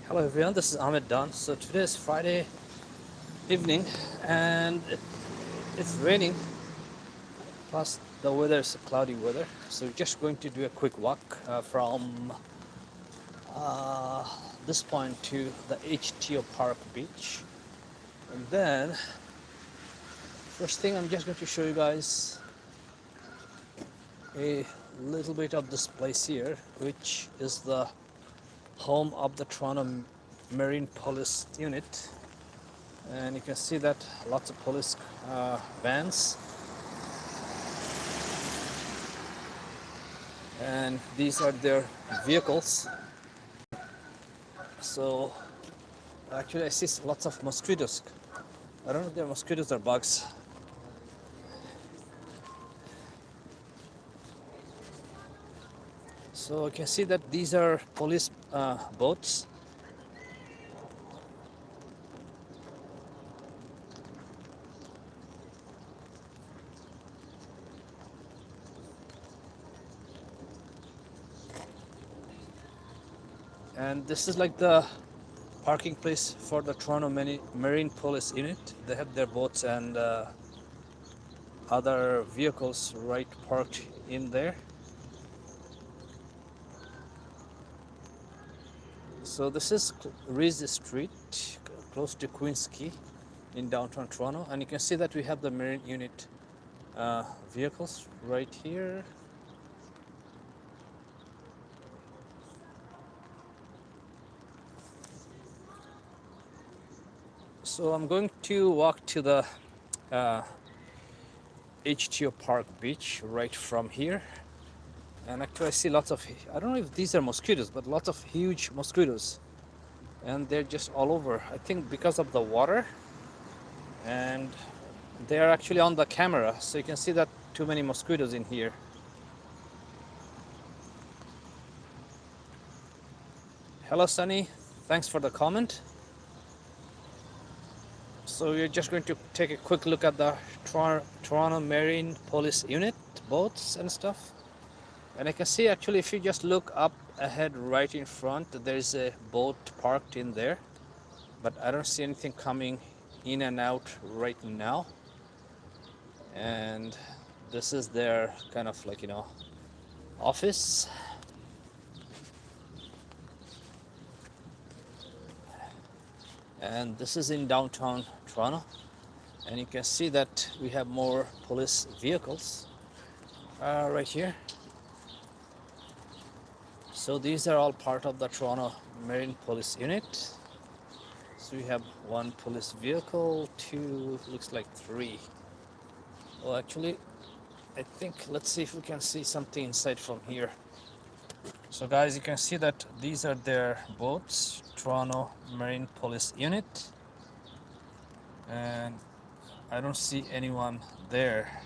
Hello everyone, this is Ahmed Dan. So today is Friday evening and it's raining, plus the weather is cloudy weather. So we're just going to do a quick walk from uh, this point to the HTO Park Beach. And then, first thing I'm just going to show you guys a little bit of this place here, which is the home of the Toronto Marine Police Unit. And you can see that lots of police vans, and these are their vehicles. So actually I see lots of mosquitoes. I don't know if they're mosquitoes or bugs. So you can see that these are police boats. And this is like the parking place for the Toronto Marine Police Unit. They have their boats and other vehicles right parked in there. So this is Reese Street, close to Queen's Quay in downtown Toronto. And you can see that we have the Marine Unit vehicles right here. So I'm going to walk to the HTO Park Beach right from here. And actually I see lots of, I don't know if these are mosquitoes, but lots of huge mosquitoes. And they're just all over. I think because of the water. And they are actually on the camera. So you can see that too many mosquitoes in here. Hello Sunny, thanks for the comment. So we're just going to take a quick look at the Toronto Marine Police Unit boats and stuff. And I can see actually if you just look up ahead right in front, there's a boat parked in there. But I don't see anything coming in and out right now. And this is their kind of like, office. And this is in downtown Toronto. And you can see that we have more police vehicles right here. So these are all part of the Toronto Marine Police Unit. So we have one police vehicle, two, looks like three. Well, actually, I think, let's see if we can see something inside from here. So guys, you can see that these are their boats, Toronto Marine Police Unit. And I don't see anyone there.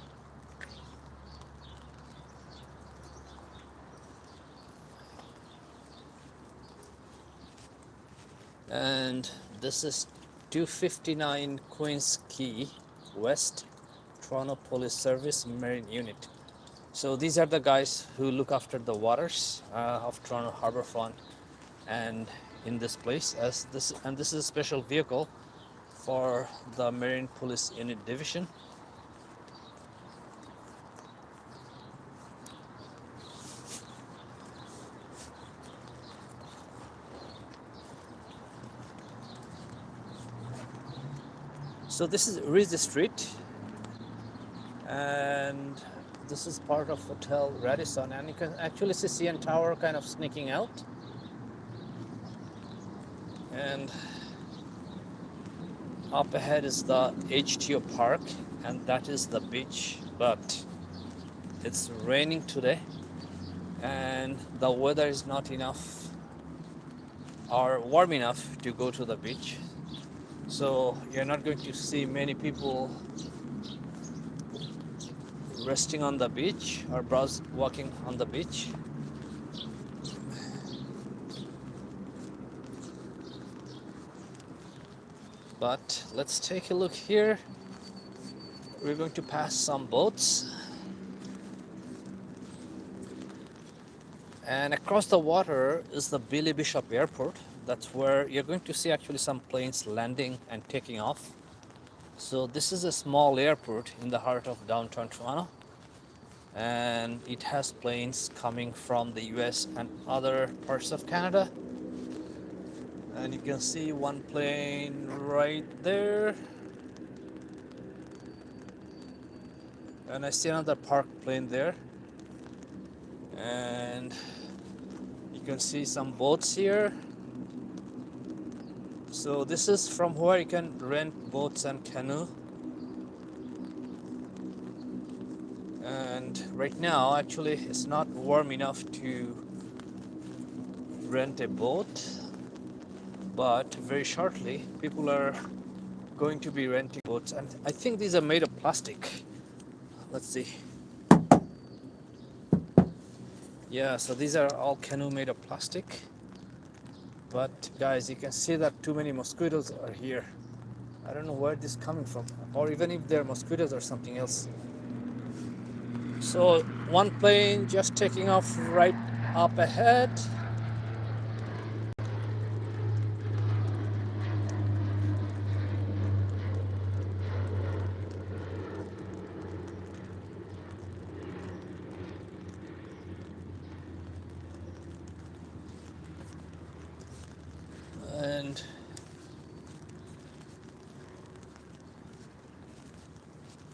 And this is 259 Queen's Quay West, Toronto Police Service Marine Unit. So these are the guys who look after the waters of Toronto Harbourfront and in this place. This is a special vehicle for the Marine Police Unit Division. So this is Reese Street, and this is part of Hotel Radisson, and you can actually see CN Tower kind of sneaking out. And up ahead is the HTO Park, and that is the beach. But it's raining today, and the weather is not enough or warm enough to go to the beach. So you're not going to see many people resting on the beach or walking on the beach. But let's take a look here. We're going to pass some boats. And across the water is the Billy Bishop Airport. That's where you're going to see actually some planes landing and taking off. So this is a small airport in the heart of downtown Toronto, and it has planes coming from the US and other parts of Canada. And you can see one plane right there, and I see another parked plane there, and you can see some boats here. So this is from where you can rent boats and canoe. And right now actually it's not warm enough to rent a boat, but very shortly people are going to be renting boats, and I think these are made of plastic. Let's see. Yeah, so these are all canoe made of plastic. But guys, you can see that too many mosquitoes are here. I don't know where this is coming from, or even if they're mosquitoes or something else. So one plane just taking off right up ahead. And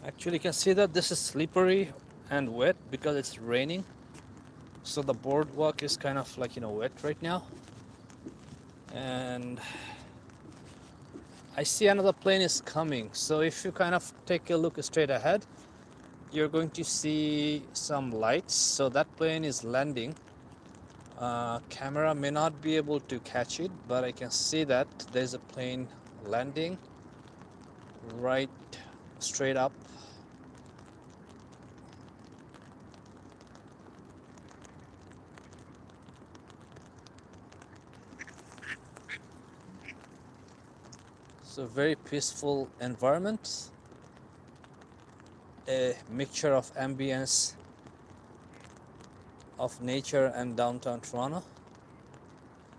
actually you can see that this is slippery and wet because it's raining. So the boardwalk is kind of like, wet right now. And I see another plane is coming. So if you kind of take a look straight ahead, you're going to see some lights. So that plane is landing. Camera may not be able to catch it, but I can see that there's a plane landing right straight up. So very peaceful environment, a mixture of ambience of nature and downtown Toronto.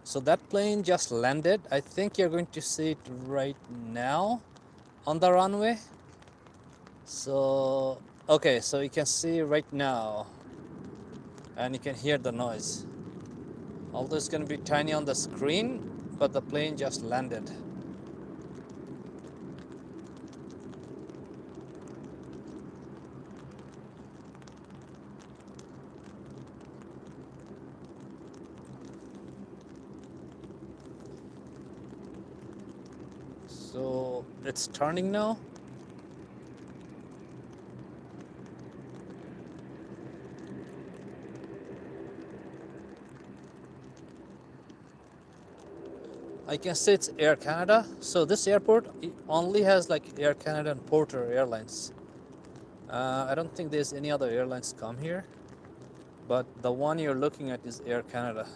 So that plane just landed. I think you're going to see it right now on the runway. So okay, so you can see right now, and you can hear the noise. Although it's going to be tiny on the screen, but the plane just landed. So it's turning now. I can say it's Air Canada. So this airport only has like Air Canada and Porter Airlines. I don't think there's any other airlines come here, but the one you're looking at is Air Canada.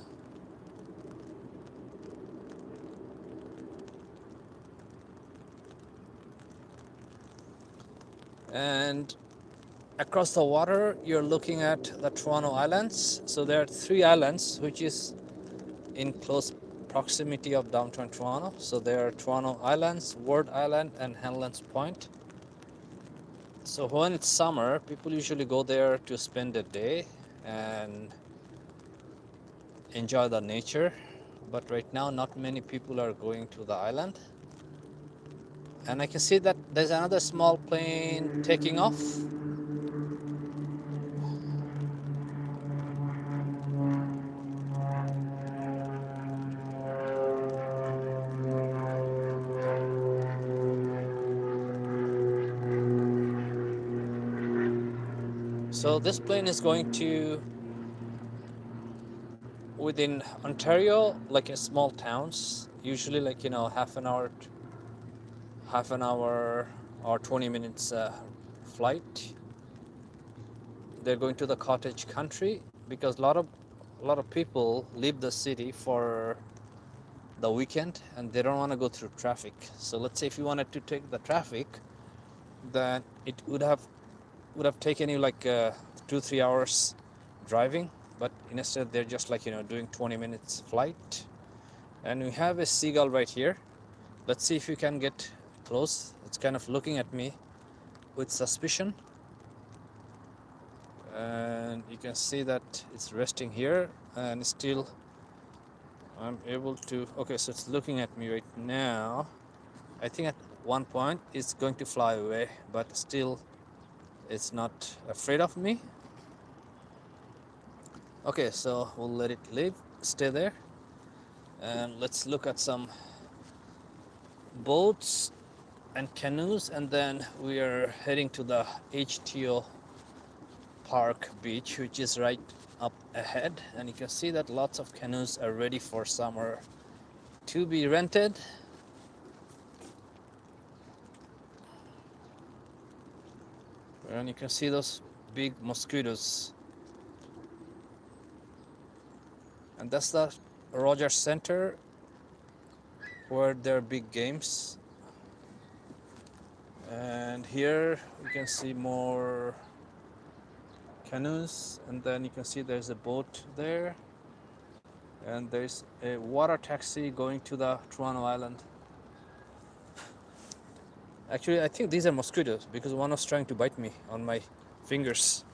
And across the water, you're looking at the Toronto Islands. So there are 3 islands, which is in close proximity of downtown Toronto. So there are Toronto Islands, Ward Island, and Hanlan's Point. So when it's summer, people usually go there to spend a day and enjoy the nature. But right now, not many people are going to the island. And I can see that there's another small plane taking off. So this plane is going to within Ontario, like a small towns, usually like half an hour or 20 minutes flight. They're going to the cottage country because a lot of people leave the city for the weekend and they don't want to go through traffic. So let's say if you wanted to take the traffic, then it would have taken you like 2-3 hours driving, but instead they're just like doing 20 minutes flight, And we have a seagull right here. Let's see if we can get close. It's kind of looking at me with suspicion. And you can see that it's resting here, and still I'm able to, okay, so it's looking at me right now. I think at one point it's going to fly away, but still it's not afraid of me. Okay, so we'll let it live, stay there. And let's look at some boats and canoes, and then we are heading to the HTO Park Beach, which is right up ahead. And you can see that lots of canoes are ready for summer to be rented. And you can see those big mosquitoes. And that's the Rogers Center where there are big games. And here you can see more canoes, and then you can see there's a boat there, and there's a water taxi going to the Toronto Island. Actually, I think these are mosquitoes because one was trying to bite me on my fingers.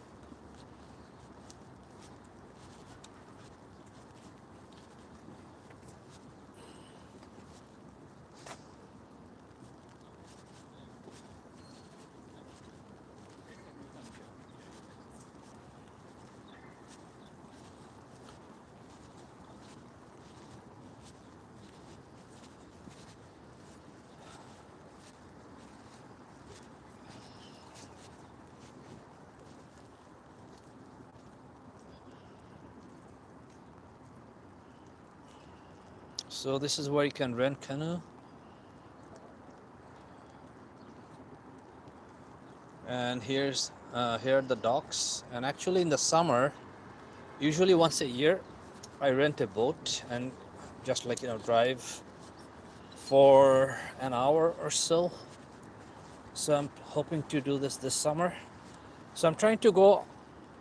So this is where you can rent canoe. And here are the docks. And actually in the summer, usually once a year, I rent a boat and just like, drive for an hour or so. So I'm hoping to do this summer. So I'm trying to go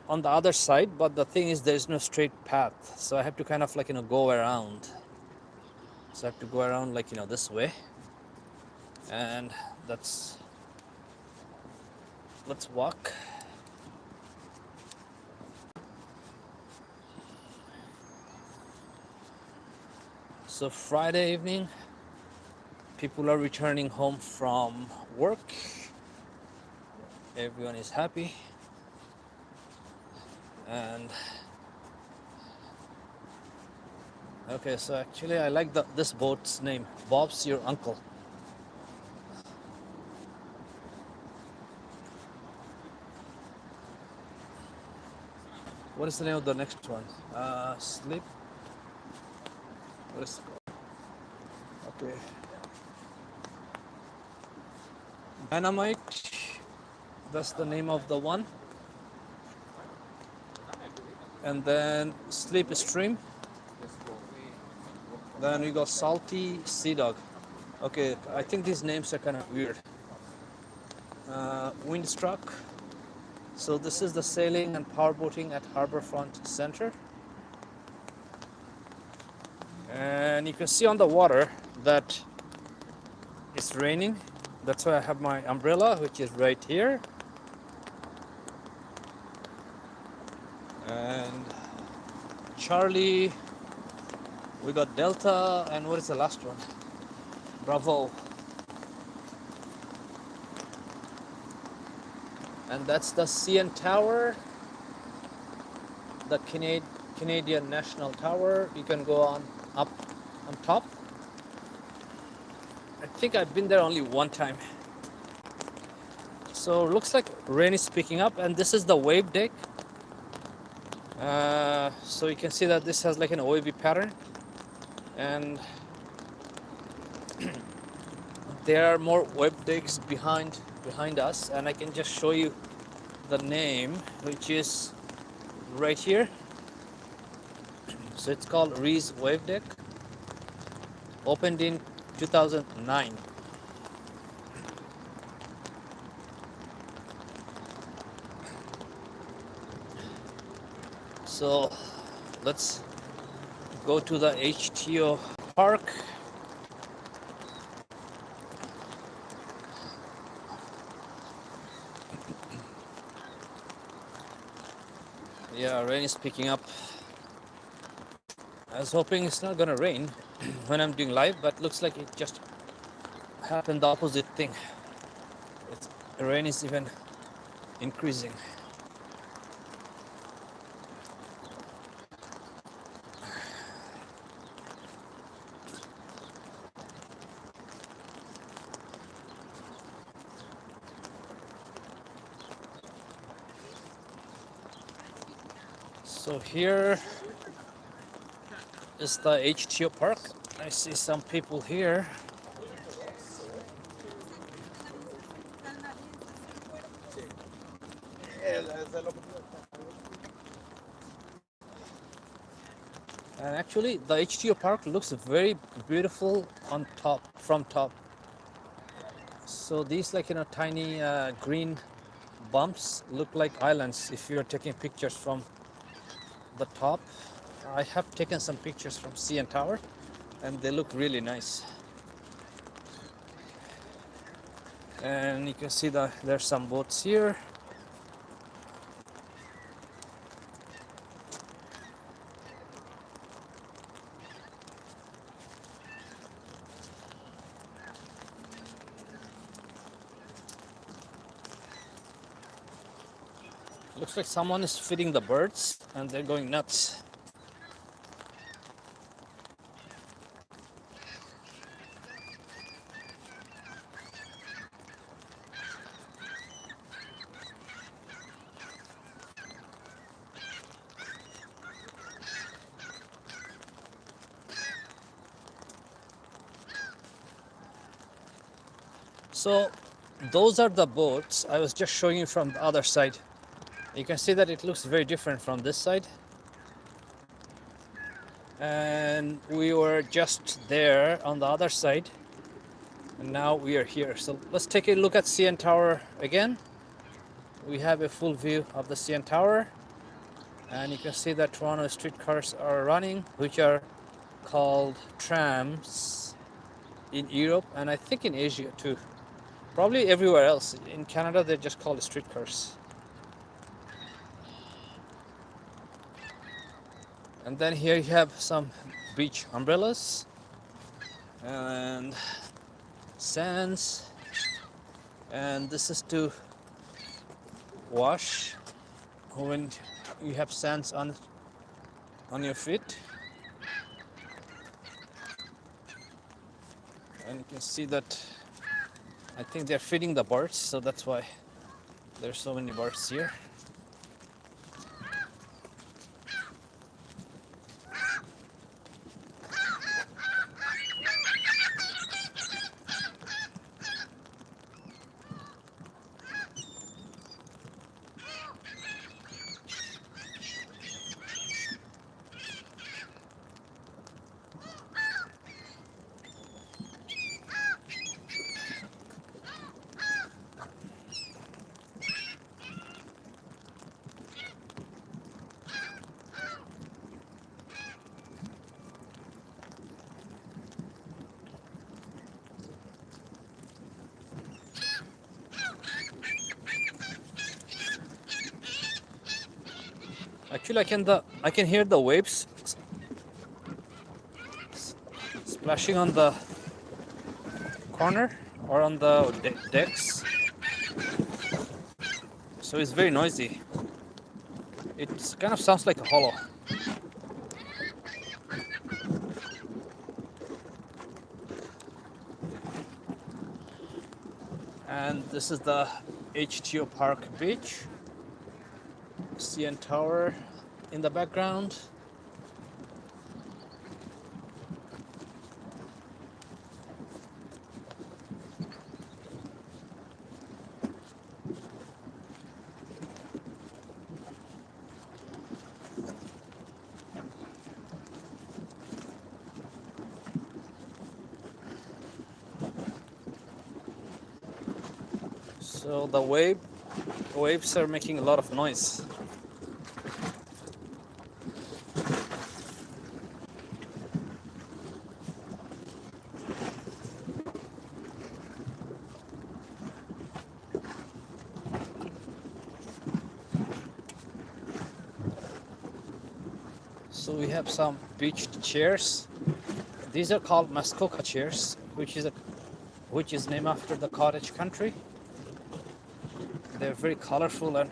on the other side, but the thing is there's no straight path. So I have to kind of like, go around. So I have to go around like, this way. And let's walk. So Friday evening, people are returning home from work. Everyone is happy. And okay, so actually I like this boat's name, Bob's Your Uncle. What is the name of the next one? Sleep? What is it called? Okay. Dynamite. That's the name of the one. And then Sleep Stream. Then we got Salty Sea Dog. Okay, I think these names are kind of weird. Windstruck. So this is the sailing and powerboating at Harbourfront Center. And you can see on the water that it's raining. That's why I have my umbrella, which is right here. And Charlie, we got Delta, and what is the last one? Bravo. And that's the CN Tower, the Canadian National Tower. You can go up on top. I think I've been there only one time. So looks like rain is picking up, and this is the wave deck. So you can see that this has like an wavy pattern, and there are more wave decks behind us, and I can just show you the name, which is right here. So it's called Rees Wave Deck, opened in 2009. So let's go to the HTO Park. Yeah, rain is picking up. I was hoping it's not gonna rain when I'm doing live, but looks like it just happened the opposite thing. The rain is even increasing. So here is the HTO Park. I see some people here. And actually the HTO Park looks very beautiful on top, from top. So these tiny green bumps look like islands if you're taking pictures from the top. I have taken some pictures from CN Tower and they look really nice. And you can see that there's some boats here. Looks like someone is feeding the birds and they're going nuts. So those are the boats I was just showing you from the other side. You can see that it looks very different from this side. And we were just there on the other side. And now we are here. So let's take a look at CN Tower again. We have a full view of the CN Tower. And you can see that Toronto streetcars are running, which are called trams in Europe and I think in Asia too. Probably everywhere else. In Canada, they're just called streetcars. And then here you have some beach umbrellas and sands. And this is to wash when you have sands on your feet. And you can see that I think they're feeding the birds, so that's why there's so many birds here. Actually, I can hear the waves splashing on the corner or on the decks. So it's very noisy. It kind of sounds like a hollow. And this is the HTO Park Beach. CN Tower in the background. So the waves are making a lot of noise. So we have some beach chairs. These are called Muskoka chairs, which is named after the cottage country. They're very colorful and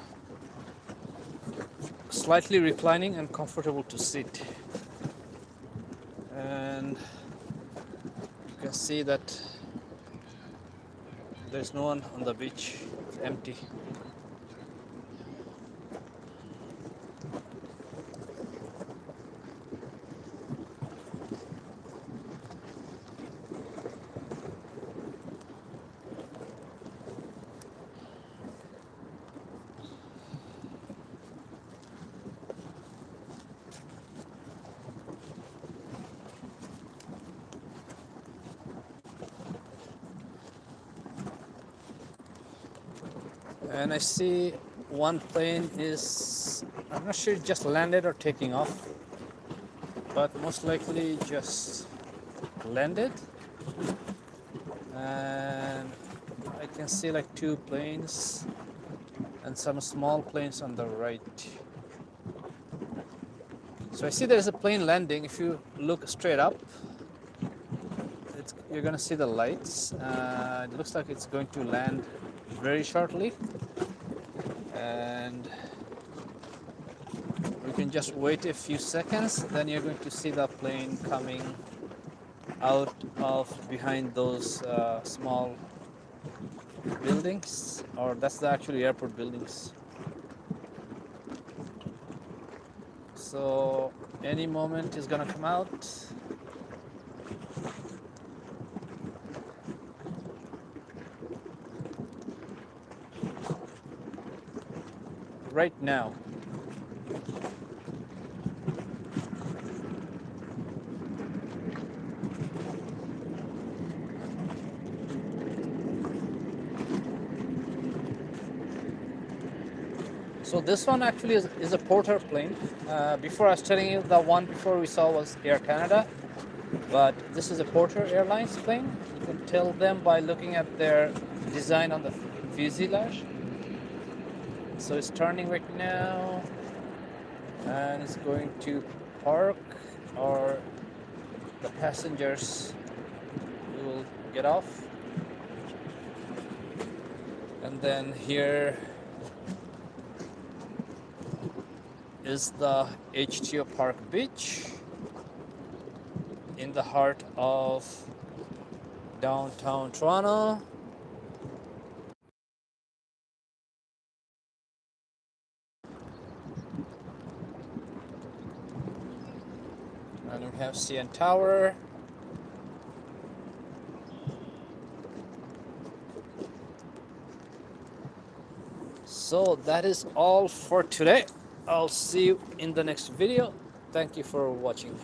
slightly reclining and comfortable to sit. And you can see that there's no one on the beach. It's empty. And I see one plane is, I'm not sure, it just landed or taking off, but most likely just landed. And I can see like two planes and some small planes on the right. So I see there's a plane landing. If you look straight up, you're gonna see the lights. It looks like it's going to land very shortly, and we can just wait a few seconds, then you're going to see the plane coming out of behind those small buildings, or that's the actually airport buildings. So any moment is gonna come out. Right now. So this one actually is a Porter plane. Before I was telling you, the one before we saw was Air Canada, but this is a Porter Airlines plane. You can tell them by looking at their design on the fuselage. So it's turning right now, and it's going to park, or the passengers will get off. And then here is the HTO Park Beach in the heart of downtown Toronto. And we have CN Tower. So that is all for today. I'll see you in the next video. Thank you for watching.